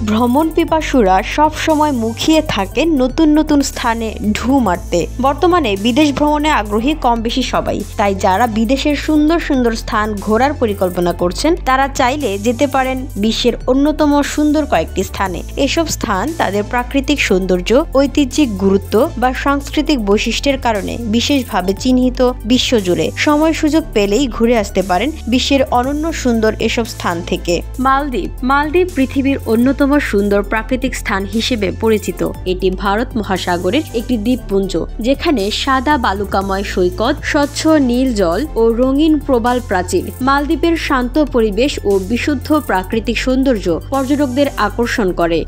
ভ্রমণ পিপাসুরা সব সময় মুখিয়ে থাকেন নতুন নতুন স্থানে ঢু মারতে। বর্তমানে বিদেশ ভ্রমণে আগ্রহী কম বেশি সবাই। তাই যারা বিদেশের সুন্দর সুন্দর স্থান ঘোরার পরিকল্পনা করছেন তারা চাইলে যেতে পারেন বিশ্বের অন্যতম সুন্দর কয়েকটি স্থানে। এসব স্থান তাদের প্রাকৃতিক সৌন্দর্য, ঐতিহ্যিক গুরুত্ব বা সাংস্কৃতিক বৈশিষ্ট্যের কারণে বিশেষভাবে চিহ্নিত। বিশ্বজুড়ে সময় সুযোগ পেলেই ঘুরে আসতে পারেন বিশ্বের অনন্য সুন্দর এসব স্থান থেকে। মালদ্বীপ পৃথিবীর অন্যতম সুন্দর প্রাকৃতিক স্থান হিসেবে পরিচিত। এটি ভারত মহাসাগরের একটি দ্বীপপুঞ্জ, যেখানে সাদা বালুকাময় সৈকত, স্বচ্ছ নীল জল ও রঙিন প্রবাল প্রাচীর। মালদ্বীপের শান্ত পরিবেশ ও বিশুদ্ধ প্রাকৃতিক সৌন্দর্য পর্যটকদের আকর্ষণ করে।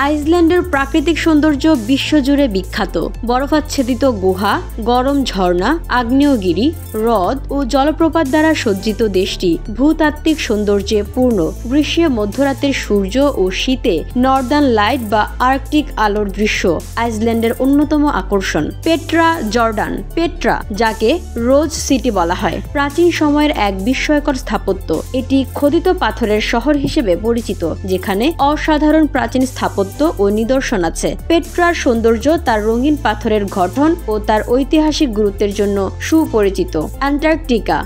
আইসল্যান্ডের প্রাকৃতিক সৌন্দর্য বিশ্বজুড়ে বিখ্যাত। বরফাচ্ছাদিত গুহা, গরম ঝর্ণা, আগ্নেয়গিরি, হ্রদ ও জলপ্রপাত দ্বারা সজ্জিত দেশটি ভূতাত্ত্বিক সৌন্দর্যে পূর্ণ। গ্রীষ্মে মধ্যরাতের সূর্য ও শীতে নর্দার্ন লাইট বা আর্কটিক আলোর দৃশ্য আইসল্যান্ডের অন্যতম আকর্ষণ। পেট্রা, যাকে রোজ সিটি বলা হয়, প্রাচীন সময়ের এক বিস্ময়কর স্থাপত্য। এটি খোদিত পাথরের শহর হিসেবে পরিচিত, যেখানে অসাধারণ প্রাচীন স্থাপত্য ও নিদর্শন আছে। পেট্রার সৌন্দর্য তার রঙিন পাথরের গঠন ও তার ঐতিহাসিক গুরুত্বের জন্য সুপরিচিত।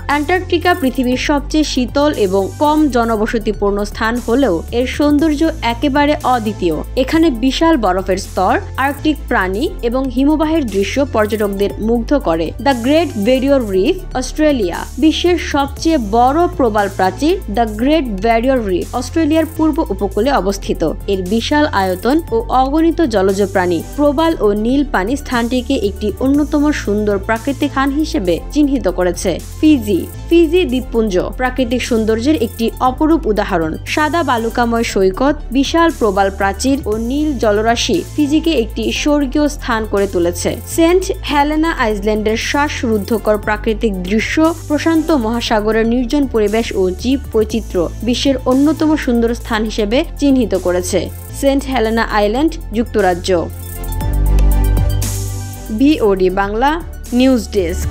অ্যান্টার্কটিকা পৃথিবীর সবচেয়ে শীতল এবং কম জনবসতিপূর্ণ স্থান হলেও এর সৌন্দর্য একেবারে অদ্বিতীয়। এখানে বিশাল বরফের স্তর, আর্কটিক প্রাণী এবং হিমবাহের দৃশ্য পর্যটকদের মুগ্ধ করে। The great barrier reef, Australia. বিশ্বের সবচেয়ে বড় প্রবাল প্রাচীর দ্য গ্রেট ব্যারিয়ার রিফ অস্ট্রেলিয়ার পূর্ব উপকূলে অবস্থিত। এর বিশাল আয়তন ও অগণিত জলজ প্রাণী, প্রবাল ও নীল পানি স্থানটিকে একটি অন্যতম সুন্দর প্রাকৃতিক স্থান হিসেবে চিহ্নিত করেছে। ফিজি দ্বীপপুঞ্জ প্রাকৃতিক সৌন্দর্যের একটি অপরূপ উদাহরণ। সাদা বালুকাময় সৈকত, বিশাল প্রবাল প্রাচীর ও নীল জলরাশি ফিজিকে একটি স্বর্গীয় স্থান করে তুলেছে। সেন্ট হেলেনা আইল্যান্ডের শ্বাসরুদ্ধকর প্রাকৃতিক দৃশ্য, প্রশান্ত মহাসাগরের নির্জন পরিবেশ ও জীব বৈচিত্র্য বিশ্বের অন্যতম সুন্দর স্থান হিসেবে চিহ্নিত করেছে। সেন্ট হেলেনা আইল্যান্ড, যুক্তরাজ্য। VOD Bangla news desk.